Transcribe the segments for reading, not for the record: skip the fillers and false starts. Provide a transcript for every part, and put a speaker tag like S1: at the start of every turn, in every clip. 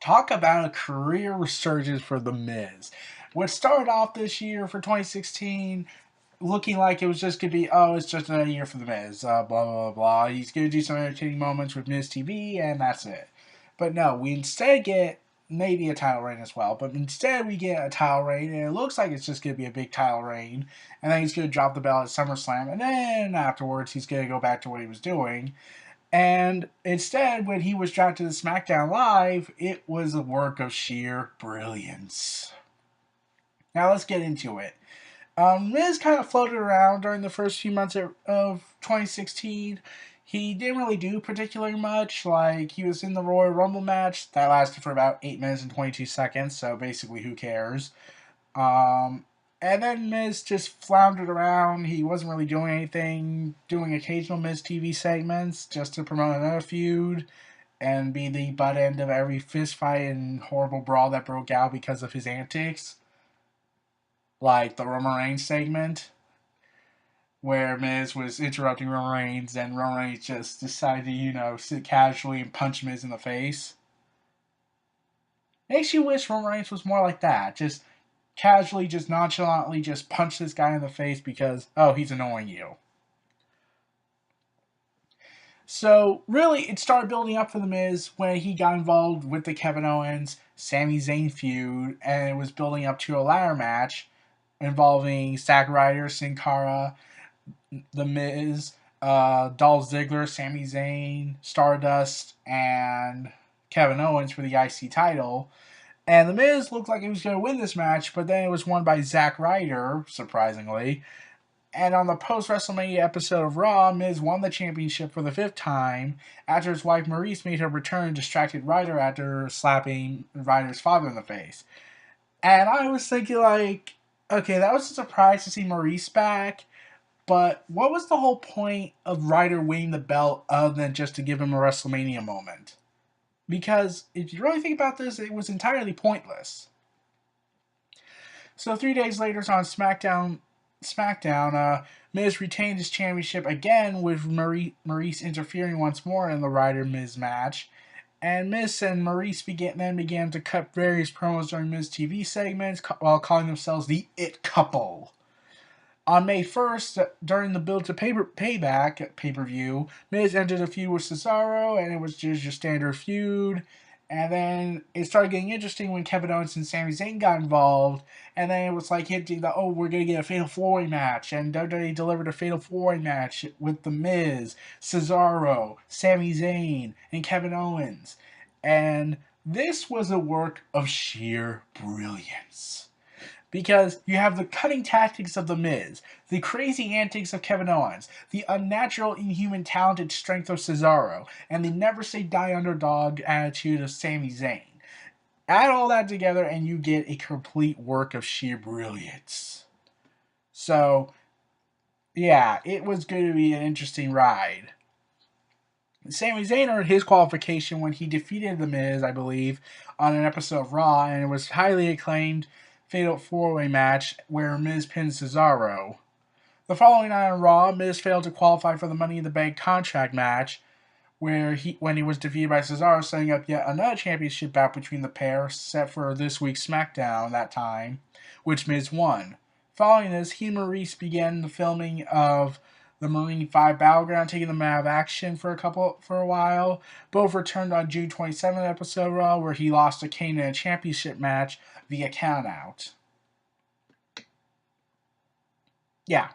S1: Talk about a career resurgence for The Miz. What started off this year for 2016 looking like it was just going to be, oh, it's just another year for The Miz, blah, blah, blah. He's going to do some entertaining moments with Miz TV, and that's it. But no, we instead get maybe a title reign as well, but instead we get a title reign, and it looks like it's just going to be a big title reign, and then he's going to drop the belt at SummerSlam, and then afterwards he's going to go back to what he was doing. And instead, when he was dropped to the SmackDown Live, it was a work of sheer brilliance. Now let's get into it. Miz kind of floated around during the first few months of 2016. He didn't really do particularly much. Like, he was in the Royal Rumble match. That lasted for about 8 minutes and 22 seconds, so basically, who cares? And then Miz just floundered around. He wasn't really doing anything, doing occasional Miz TV segments just to promote another feud and be the butt end of every fist fight and horrible brawl that broke out because of his antics. Like the Roman Reigns segment, where Miz was interrupting Roman Reigns and Roman Reigns just decided to, sit casually and punch Miz in the face. Makes you wish Roman Reigns was more like that. Just casually, just nonchalantly, just punch this guy in the face because, oh, he's annoying you. So, really, it started building up for The Miz when he got involved with the Kevin Owens, Sami Zayn feud, and it was building up to a ladder match involving Zack Ryder, Sin Cara, The Miz, Dolph Ziggler, Sami Zayn, Stardust, and Kevin Owens for the IC title. And The Miz looked like he was going to win this match, but then it was won by Zack Ryder, surprisingly. And on the post-WrestleMania episode of Raw, Miz won the championship for the 5th time after his wife Maurice made her return and distracted Ryder after slapping Ryder's father in the face. And I was thinking, like, okay, that was a surprise to see Maurice back, but what was the whole point of Ryder winning the belt other than just to give him a WrestleMania moment? Because if you really think about this, it was entirely pointless. So 3 days later on SmackDown, Miz retained his championship again with Maurice interfering once more in the Ryder-Miz match. And Miz and Maurice began to cut various promos during Miz TV segments while calling themselves the It Couple. On May 1st, during the build to Payback pay-per-view, Miz entered a feud with Cesaro, and it was just your standard feud. And then it started getting interesting when Kevin Owens and Sami Zayn got involved. And then it was like hinting that, oh, we're going to get a Fatal 4-Way match. And WWE delivered a Fatal 4-Way match with The Miz, Cesaro, Sami Zayn, and Kevin Owens. And this was a work of sheer brilliance. Because you have the cutting tactics of The Miz, the crazy antics of Kevin Owens, the unnatural, inhuman, talented strength of Cesaro, and the never-say-die underdog attitude of Sami Zayn. Add all that together and you get a complete work of sheer brilliance. So, yeah, it was going to be an interesting ride. Sami Zayn earned his qualification when he defeated The Miz, I believe, on an episode of Raw, and it was highly acclaimed Fatal 4-Way match where Miz pinned Cesaro. The following night on Raw, Miz failed to qualify for the Money in the Bank contract match when he was defeated by Cesaro, setting up yet another championship bout between the pair set for this week's SmackDown that time, which Miz won. Following this, he and Maurice began the filming of the Marine 5 Battleground, taking them out of action for a while. Both returned on June 27th episode of Raw, where he lost to Kane in a championship match via countout. Yeah.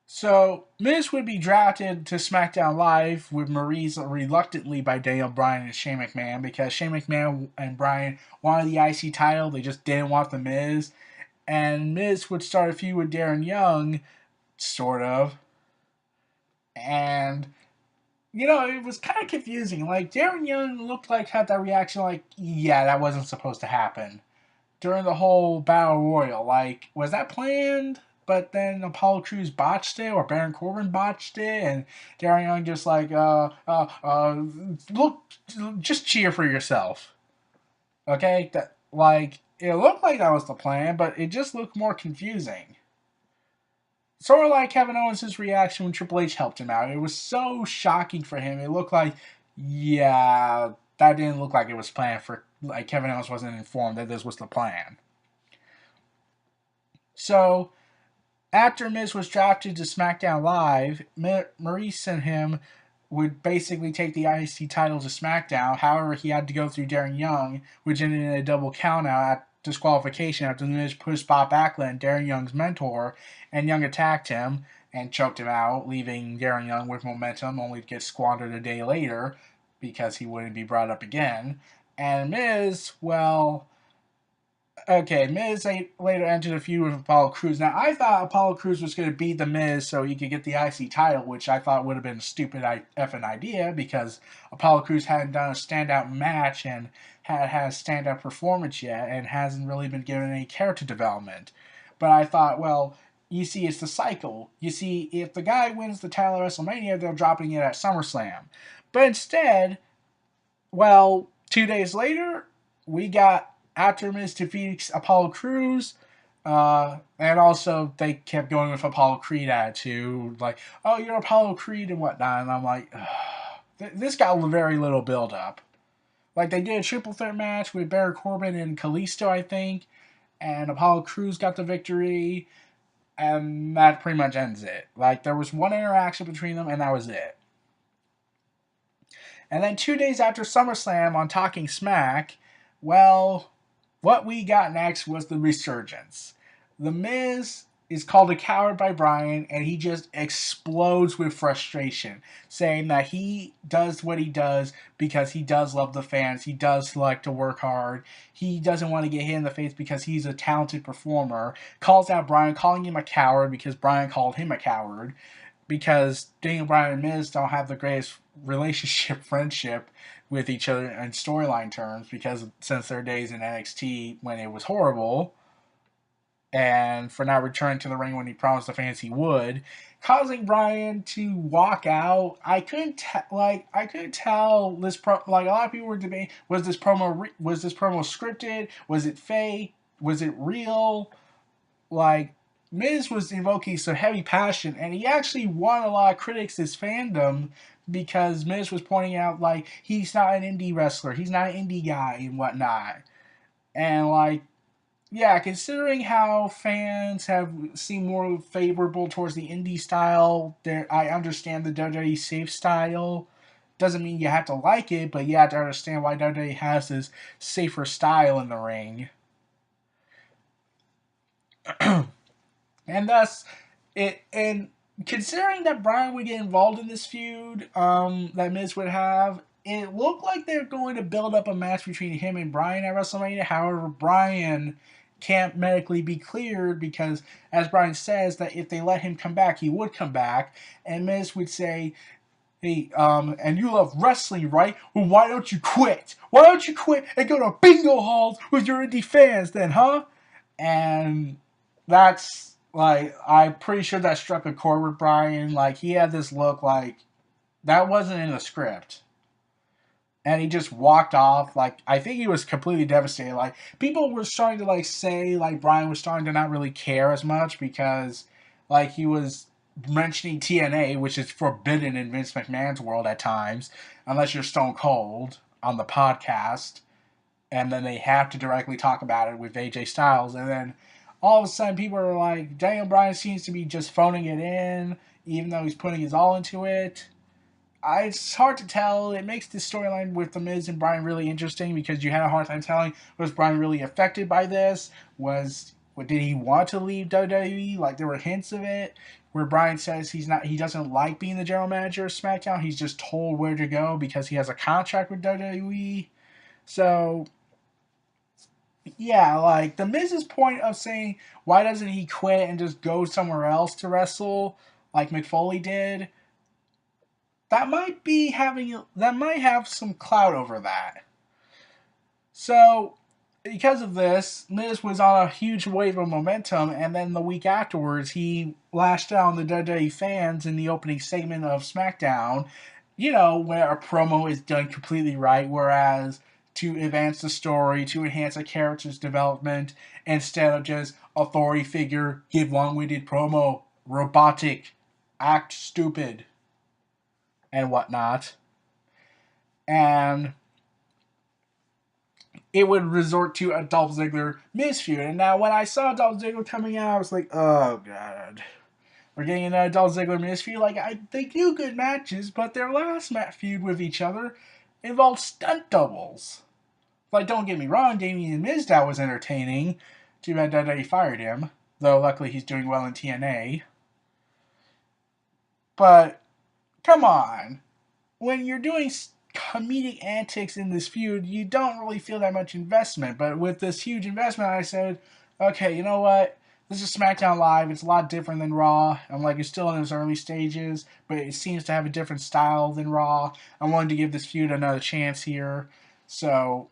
S1: So, Miz would be drafted to SmackDown Live with Maurice reluctantly by Daniel Bryan and Shane McMahon because Shane McMahon and Bryan wanted the IC title. They just didn't want the Miz. And Miz would start a feud with Darren Young, sort of. And, it was kind of confusing. Like, Darren Young looked like had that reaction like, yeah, that wasn't supposed to happen. During the whole Battle Royal. Like, was that planned? But then Apollo Crews botched it, or Baron Corbin botched it, and Darren Young just like, look, just cheer for yourself. Okay? It looked like that was the plan, but it just looked more confusing. Sort of like Kevin Owens' reaction when Triple H helped him out. It was so shocking for him. It looked like, yeah, that didn't look like it was planned for. Like Kevin Owens wasn't informed that this was the plan. So after Miz was drafted to SmackDown Live, Maurice and him would basically take the IC title to SmackDown. However, he had to go through Darren Young, which ended in a double countout at disqualification after the Miz pushed Bob Backlund, Darren Young's mentor, and Young attacked him and choked him out, leaving Darren Young with momentum, only to get squandered a day later because he wouldn't be brought up again. And Miz, well, okay, Miz later entered a feud with Apollo Crews. Now, I thought Apollo Crews was going to beat The Miz so he could get the IC title, which I thought would have been a stupid effing idea because Apollo Crews hadn't done a standout match and had a standout performance yet and hasn't really been given any character development. But I thought, well, you see, it's the cycle. You see, if the guy wins the title at WrestleMania, they're dropping it at SummerSlam. But instead, well, 2 days later, we got after Miz defeats Apollo Crews, and also they kept going with Apollo Creed attitude, like, oh, you're Apollo Creed and whatnot. And I'm like, this got very little build up. Like, they did a triple threat match with Baron Corbin and Kalisto, I think, and Apollo Crews got the victory, and that pretty much ends it. Like, there was one interaction between them, and that was it. And then 2 days after SummerSlam on Talking Smack, well, what we got next was the resurgence. The Miz is called a coward by Bryan, and he just explodes with frustration, saying that he does what he does because he does love the fans. He does like to work hard. He doesn't want to get hit in the face because he's a talented performer. Calls out Bryan, calling him a coward because Bryan called him a coward. Because Daniel Bryan and Miz don't have the greatest friendship with each other in storyline terms, because since their days in NXT when it was horrible, and for not returning to the ring when he promised the fans he would, causing Bryan to walk out. I couldn't tell this like a lot of people were debating, was this promo scripted? Was it fake? Was it real? Like, Miz was invoking some heavy passion, and he actually won a lot of critics' fandom because Miz was pointing out, like, he's not an indie wrestler, he's not an indie guy, and whatnot. And, like, yeah, considering how fans have seemed more favorable towards the indie style, I understand the WWE safe style. Doesn't mean you have to like it, but you have to understand why WWE has this safer style in the ring. And thus, and considering that Bryan would get involved in this feud, that Miz would have, it looked like they're going to build up a match between him and Bryan at WrestleMania. However, Bryan can't medically be cleared because, as Bryan says, that if they let him come back, he would come back. And Miz would say, hey, and you love wrestling, right? Well, why don't you quit? Why don't you quit and go to bingo halls with your indie fans then, huh? And that's, like, I'm pretty sure that struck a chord with Bryan. Like, he had this look like that wasn't in the script. And he just walked off. Like, I think he was completely devastated. Like, people were starting to, like, say, like, Bryan was starting to not really care as much because, like, he was mentioning TNA, which is forbidden in Vince McMahon's world at times, unless you're Stone Cold on the podcast. And then they have to directly talk about it with AJ Styles. And then all of a sudden people are like, Daniel Bryan seems to be just phoning it in, even though he's putting his all into it. It's hard to tell. It makes the storyline with The Miz and Bryan really interesting because you had a hard time telling, was Bryan really affected by this? Did he want to leave WWE? Like, there were hints of it where Bryan says he doesn't like being the general manager of SmackDown. He's just told where to go because he has a contract with WWE. So, yeah, like, the Miz's point of saying, why doesn't he quit and just go somewhere else to wrestle, like McFoley did, that might have some clout over that. So, because of this, Miz was on a huge wave of momentum, and then the week afterwards, he lashed out on the WWE fans in the opening segment of SmackDown, where a promo is done completely right, whereas to advance the story, to enhance a character's development, instead of just authority figure, give long-winded promo, robotic, act stupid, and whatnot. And it would resort to a Dolph Ziggler Miz feud. And now when I saw Dolph Ziggler coming out, I was like, oh god, we're getting another Dolph Ziggler Miz feud. Like they do good matches, but their last feud with each other involved stunt doubles. Like, don't get me wrong, Damien Mizdow was entertaining. Too bad that he fired him. Though luckily he's doing well in TNA. But come on, when you're doing comedic antics in this feud, you don't really feel that much investment. But with this huge investment, I said, okay, you know what? This is SmackDown Live. It's a lot different than Raw. I'm like, it's still in its early stages, but it seems to have a different style than Raw. I'm willing to give this feud another chance here. So,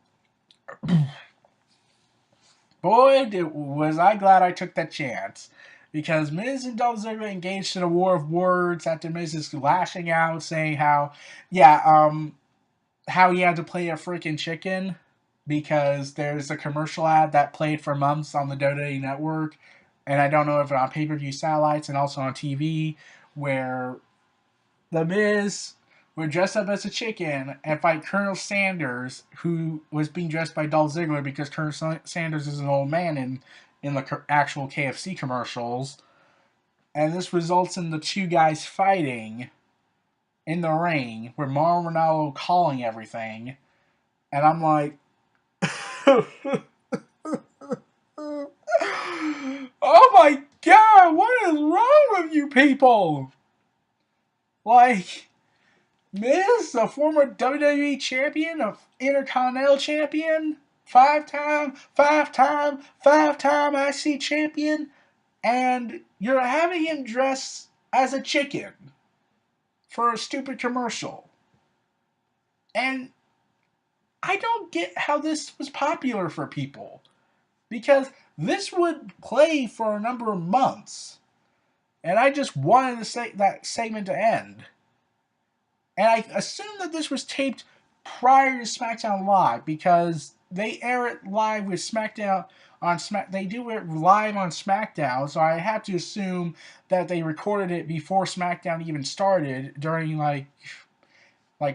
S1: boy, was I glad I took that chance. Because Miz and Dolph Ziggler engaged in a war of words after Miz is lashing out, saying how he had to play a freaking chicken because there's a commercial ad that played for months on the WWE network, and I don't know if it's on pay-per-view satellites and also on TV, where the Miz would dress up as a chicken and fight Colonel Sanders, who was being dressed by Dolph Ziggler because Colonel Sanders is an old man in the actual KFC commercials, and this results in the two guys fighting in the ring with Mauro Ranallo calling everything, and I'm like, oh my god, what is wrong with you people? Like, Miz, a former WWE champion, a Intercontinental champion, five-time IC champion, and you're having him dress as a chicken for a stupid commercial. And I don't get how this was popular for people. Because this would play for a number of months. And I just wanted that segment to end. And I assume that this was taped prior to SmackDown Live because they air it live with SmackDown on they do it live on SmackDown, so I have to assume that they recorded it before SmackDown even started during like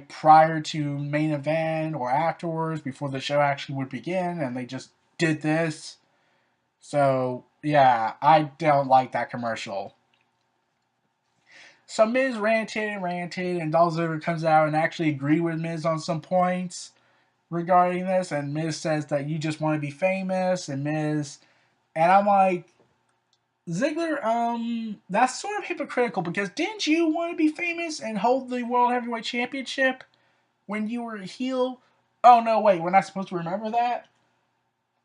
S1: prior to main event or afterwards before the show actually would begin, and they just did this. So yeah, I don't like that commercial. So Miz ranted and ranted, and Dolph Ziggler comes out and actually agreed with Miz on some points regarding this, and Miz says that you just want to be famous, and I'm like, Ziggler, that's sort of hypocritical because didn't you want to be famous and hold the World Heavyweight Championship when you were a heel? Oh no, wait, we're not supposed to remember that?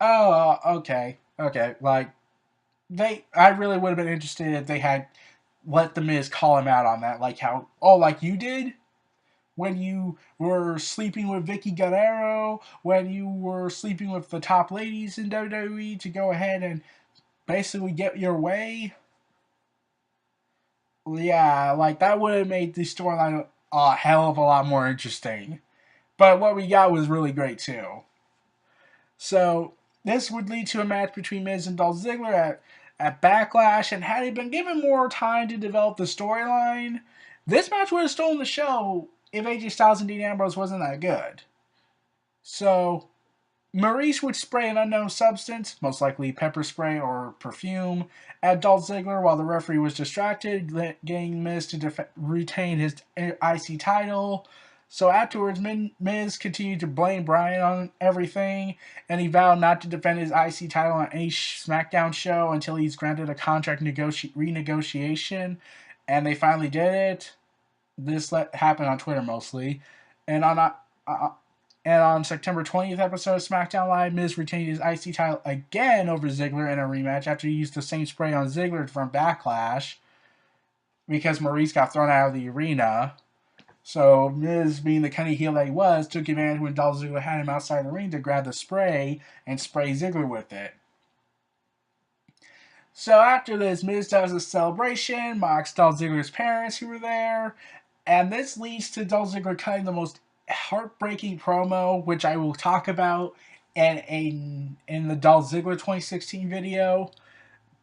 S1: Oh, okay, like I really would have been interested if they had let the Miz call him out on that, like like you did when you were sleeping with Vicky Guerrero, when you were sleeping with the top ladies in WWE to go ahead and basically get your way. Yeah, like that would have made the storyline a hell of a lot more interesting. But what we got was really great too. So this would lead to a match between Miz and Dolph Ziggler at Backlash, and had he been given more time to develop the storyline, this match would have stolen the show if AJ Styles and Dean Ambrose wasn't that good. So Maurice would spray an unknown substance, most likely pepper spray or perfume, at Dolph Ziggler while the referee was distracted, getting Miz to retain his IC title. So afterwards, Miz continued to blame Bryan on everything, and he vowed not to defend his IC title on any SmackDown show until he's granted a contract renegotiation, and they finally did it. This happened on Twitter mostly, and on September 20th episode of SmackDown Live, Miz retained his IC title again over Ziggler in a rematch after he used the same spray on Ziggler from Backlash because Maurice got thrown out of the arena. So Miz, being the cunning heel that he was, took advantage when Dolph Ziggler had him outside the ring to grab the spray and spray Ziggler with it. So after this, Miz does a celebration, mocks Dolph Ziggler's parents who were there, and this leads to Dolph Ziggler cutting the most heartbreaking promo, which I will talk about in the Dolph Ziggler 2016 video.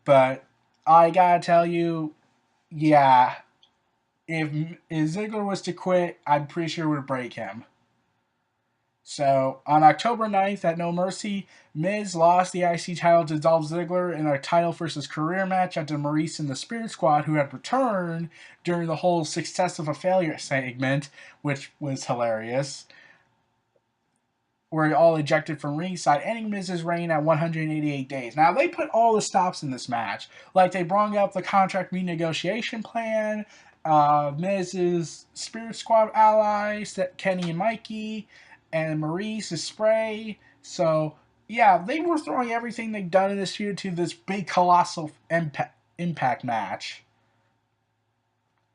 S1: But I gotta tell you, yeah, if Ziggler was to quit, I'm pretty sure it would break him. So on October 9th at No Mercy, Miz lost the IC title to Dolph Ziggler in a title versus career match after Maurice and the Spirit Squad, who had returned during the whole success of a failure segment, which was hilarious, were all ejected from ringside, ending Miz's reign at 188 days. Now, they put all the stops in this match. Like, they brought up the contract renegotiation plan, Miz's Spirit Squad allies, Kenny and Mikey, and Maurice's Spray. So, yeah, they were throwing everything they've done in this feud to this big, colossal impact match.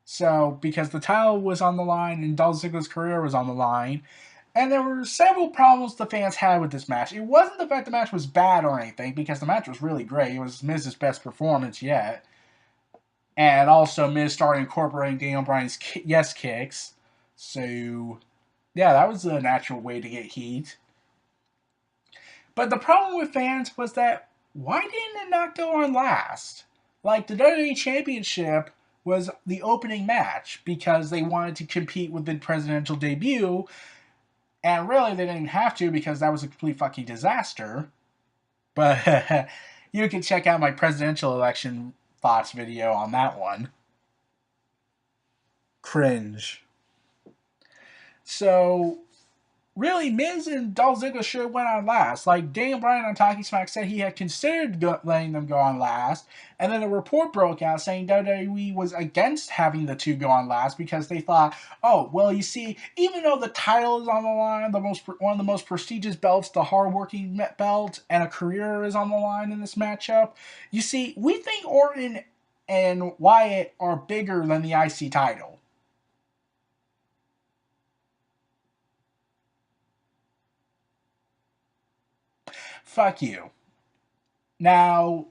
S1: So, because the title was on the line and Dolph Ziggler's career was on the line, and there were several problems the fans had with this match. It wasn't the fact the match was bad or anything, because the match was really great. It was Miz's best performance yet. And also, Miz started incorporating Daniel Bryan's yes kicks. So, yeah, that was a natural way to get heat. But the problem with fans was that, why didn't it not go on last? Like, the WWE Championship was the opening match because they wanted to compete with the presidential debut. And really, they didn't have to because that was a complete fucking disaster. But you can check out my presidential election thoughts video on that one. Cringe. So, really, Miz and Dolph Ziggler should have went on last. Like, Daniel Bryan on Talking Smack said he had considered letting them go on last, and then a report broke out saying WWE was against having the two go on last because they thought, oh, well, you see, even though the title is on the line, one of the most prestigious belts, the hardworking belt, and a career is on the line in this matchup, you see, we think Orton and Wyatt are bigger than the IC title. Fuck you. Now,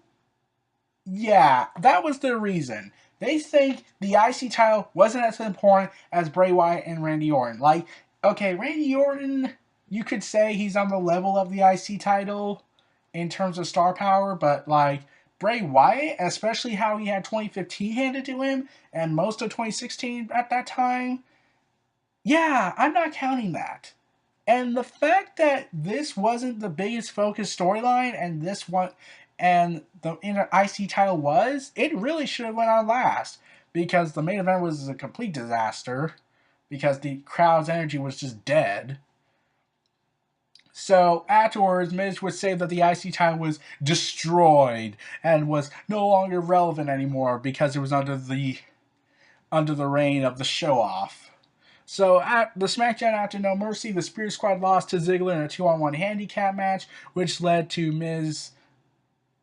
S1: yeah, that was the reason. They think the IC title wasn't as important as Bray Wyatt and Randy Orton. Like, okay, Randy Orton, you could say he's on the level of the IC title in terms of star power, but like Bray Wyatt, especially how he had 2015 handed to him and most of 2016 at that time, yeah, I'm not counting that. And the fact that this wasn't the biggest focus storyline, and this one, and the IC title was, it really should have went on last because the main event was a complete disaster because the crowd's energy was just dead. So afterwards, Miz would say that the IC title was destroyed and was no longer relevant anymore because it was under the reign of the show off. So at the SmackDown after No Mercy, the Spirit Squad lost to Ziggler in a 2-on-1 handicap match, which led to Miz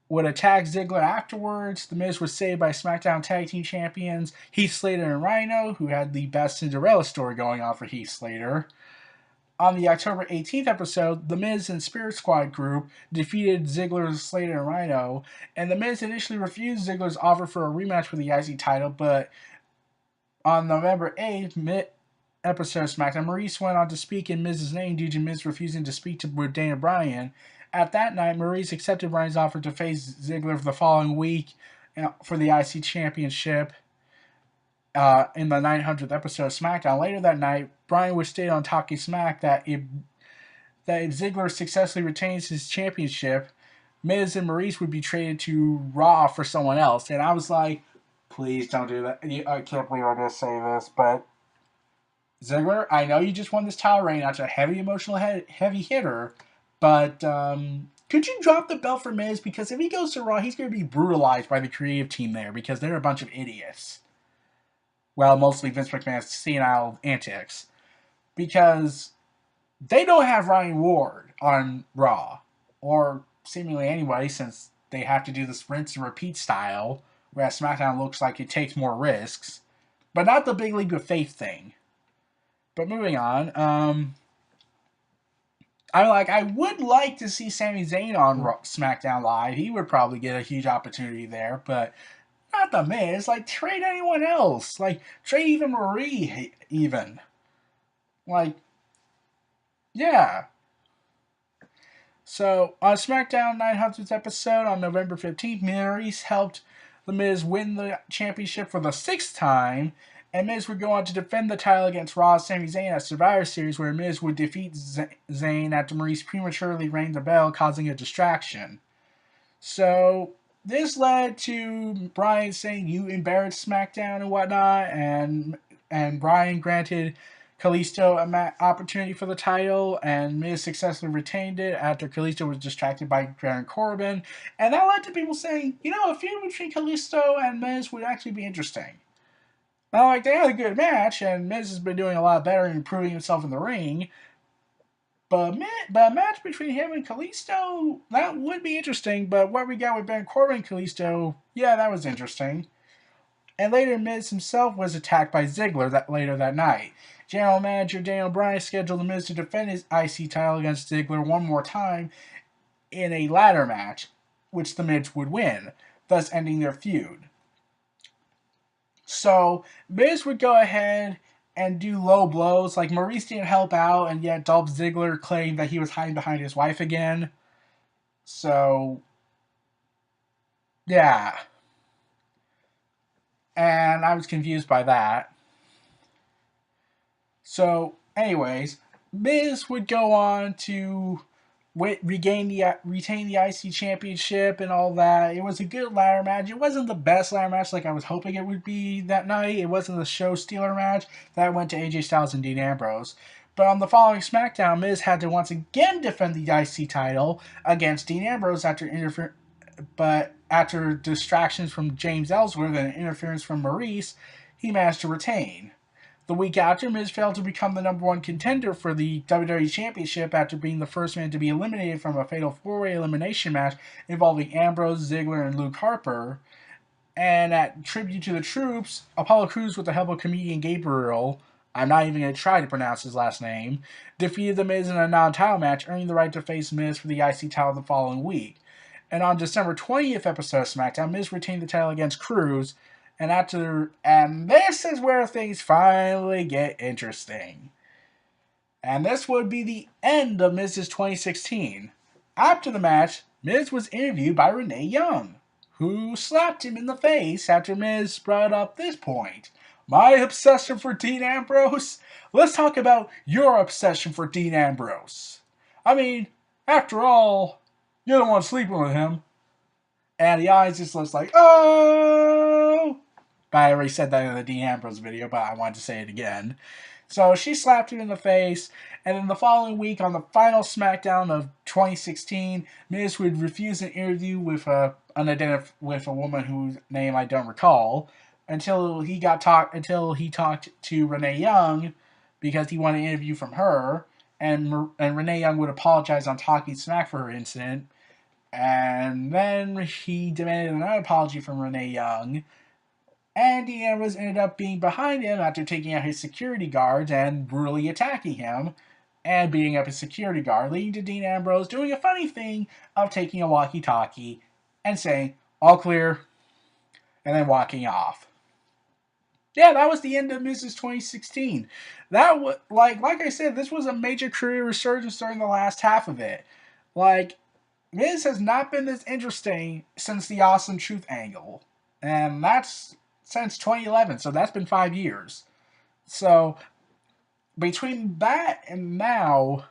S1: would attack Ziggler afterwards. The Miz was saved by SmackDown Tag Team Champions Heath Slater and Rhino, who had the best Cinderella story going on for Heath Slater. On the October 18th episode, The Miz and Spirit Squad group defeated Ziggler, Slater, and Rhino, and The Miz initially refused Ziggler's offer for a rematch for the IC title, but on November 8th, episode of SmackDown, Maurice went on to speak in Miz's name due to Miz refusing to speak with Daniel Bryan. At that night, Maurice accepted Bryan's offer to face Ziggler for the following week for the IC Championship in the 900th episode of SmackDown. Later that night, Bryan would state on Talking Smack that if Ziggler successfully retains his championship, Miz and Maurice would be traded to Raw for someone else. And I was like, please don't do that. I can't believe I'm going to say this, but Ziggler, I know you just won this title reign after a heavy emotional heavy hitter, but could you drop the belt for Miz? Because if he goes to Raw, he's going to be brutalized by the creative team there because they're a bunch of idiots. Well, mostly Vince McMahon's senile antics. Because they don't have Ryan Ward on Raw, or seemingly anybody, since they have to do this rinse and repeat style, whereas SmackDown looks like it takes more risks, but not the big league of faith thing. But moving on, I would like to see Sami Zayn on SmackDown Live. He would probably get a huge opportunity there, but not the Miz. Like, trade anyone else. Like, trade even Marie, even. Like, yeah. So, on SmackDown 900th episode on November 15th, Maurice helped The Miz win the championship for the 6th time, And Miz would go on to defend the title against Raw's Sami Zayn at Survivor Series, where Miz would defeat Zayn after Maurice prematurely rang the bell, causing a distraction. So this led to Bryan saying you embarrassed SmackDown and whatnot, and Bryan granted Kalisto an opportunity for the title, and Miz successfully retained it after Kalisto was distracted by Baron Corbin, and that led to people saying, a feud between Kalisto and Miz would actually be interesting. Now, they had a good match, and Miz has been doing a lot better and improving himself in the ring. But a match between him and Kalisto, that would be interesting. But what we got with Baron Corbin and Kalisto, yeah, that was interesting. And later, Miz himself was attacked by Ziggler later that night. General Manager Daniel Bryan scheduled The Miz to defend his IC title against Ziggler one more time in a ladder match, which The Miz would win, thus ending their feud. So Miz would go ahead and do low blows. Like Maurice didn't help out, and yet Dolph Ziggler claimed that he was hiding behind his wife again. So yeah. And I was confused by that. So, anyways, Miz would go on to retain the IC championship and all that. It was a good ladder match. It wasn't the best ladder match like I was hoping it would be that night. It wasn't the show stealer match that went to AJ Styles and Dean Ambrose. But on the following SmackDown, Miz had to once again defend the IC title against Dean Ambrose after distractions from James Ellsworth and interference from Maurice, he managed to retain. The week after, Miz failed to become the number one contender for the WWE Championship after being the first man to be eliminated from a fatal four-way elimination match involving Ambrose, Ziggler, and Luke Harper. And at Tribute to the Troops, Apollo Crews, with the help of comedian Gabriel, I'm not even going to try to pronounce his last name, defeated The Miz in a non-title match, earning the right to face Miz for the IC title the following week. And on December 20th episode of SmackDown, Miz retained the title against Crews, and this is where things finally get interesting. And this would be the end of Miz's 2016. After the match, Miz was interviewed by Renee Young, who slapped him in the face after Miz brought up this point. My obsession for Dean Ambrose? Let's talk about your obsession for Dean Ambrose. I mean, after all, you're the one sleeping with him. And the eyes just looks like, oh! But I already said that in the Dean Ambrose video, but I wanted to say it again. So she slapped him in the face, and then the following week on the final SmackDown of 2016, Miz would refuse an interview with a woman whose name I don't recall until he talked to Renee Young because he wanted an interview from her, and Renee Young would apologize on Talking Smack for her incident. And then he demanded another apology from Renee Young. And Dean Ambrose ended up being behind him after taking out his security guards and brutally attacking him and beating up his security guard, leading to Dean Ambrose doing a funny thing of taking a walkie-talkie and saying, all clear, and then walking off. Yeah, that was the end of Miz's 2016. That was, like I said, this was a major career resurgence during the last half of it. Miz has not been this interesting since the Awesome Truth angle. And that's since 2011, so that's been 5 years. So, between that and now,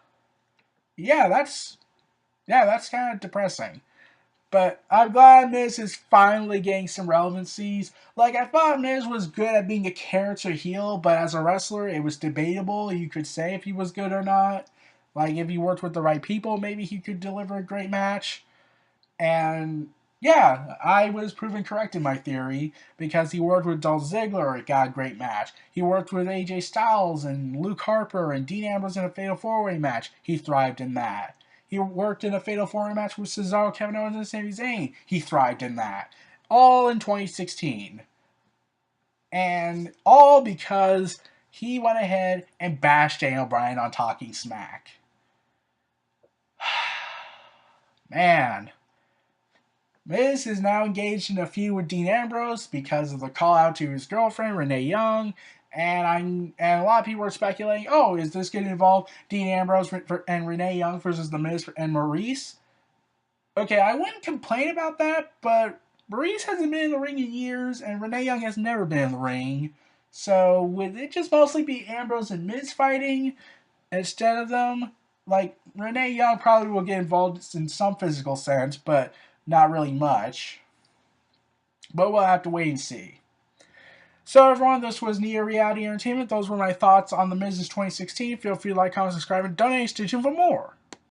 S1: that's kind of depressing. But I'm glad Miz is finally getting some relevancies. I thought Miz was good at being a character heel, but as a wrestler, it was debatable. You could say if he was good or not. If he worked with the right people, maybe he could deliver a great match. And yeah, I was proven correct in my theory because he worked with Dolph Ziggler, it got a great match. He worked with AJ Styles and Luke Harper and Dean Ambrose in a Fatal 4-Way match. He thrived in that. He worked in a Fatal 4-Way match with Cesaro, Kevin Owens, and Sami Zayn. He thrived in that. All in 2016. And all because he went ahead and bashed Daniel Bryan on Talking Smack. Man. Miz is now engaged in a feud with Dean Ambrose because of the call out to his girlfriend, Renee Young. And a lot of people are speculating, is this going to involve Dean Ambrose and Renee Young versus The Miz and Maurice? Okay, I wouldn't complain about that, but Maurice hasn't been in the ring in years, and Renee Young has never been in the ring. So would it just mostly be Ambrose and Miz fighting instead of them? Like Renee Young probably will get involved in some physical sense, but not really much. But we'll have to wait and see. So everyone, this was Nia Reality Entertainment. Those were my thoughts on The Miz's 2016. Feel free to like, comment, subscribe, and donate. Stay tuned for more.